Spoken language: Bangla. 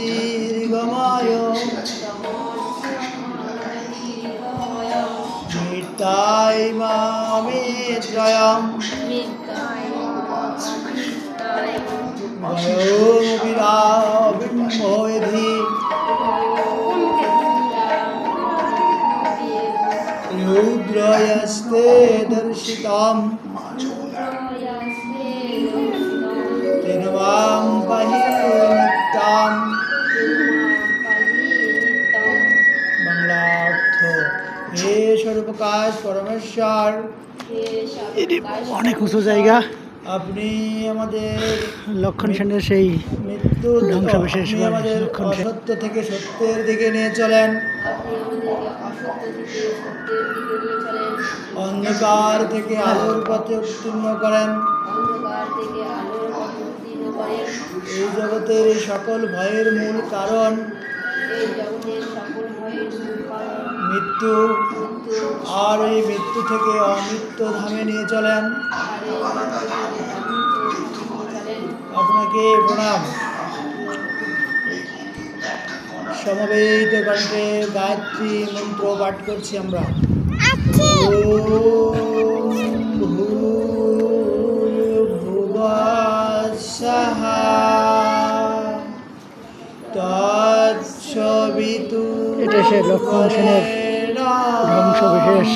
দীর্ঘময় মিতাই মামেত্রয়ম গয়োবিরাবিম্বধি রুদ্রয়স্তে দর্শিতম তেনবাং পাহি নিত্যম। বাংলা অর্থ: হে সর্বপ্রকাশ পরমেশ্বর, অনেক উঁচু জায়গা। আপনি আমাদের লক্ষণ সেনের সেই মৃত্যু ধ্বংসাবশেষ, আমাদের অসত্য থেকে সত্যের দিকে নিয়ে চলেন, অন্ধকার থেকে আলোর পথে উত্তীর্ণ করেন। এই জগতের সকল ভয়ের মূল কারণ মৃত্যু, আর এই মৃত্যু থেকে অমৃত্যু ধামে নিয়ে চলেন। আপনাকে প্রণাম। সমবেত কণ্ঠে গায়ত্রী মন্ত্র পাঠ করছি আমরা। ওম ভূর্ভুবঃ স্বঃ তৎসবিতু। এটা সে লক্ষণ সেনের ধ্বংসাবশেষ।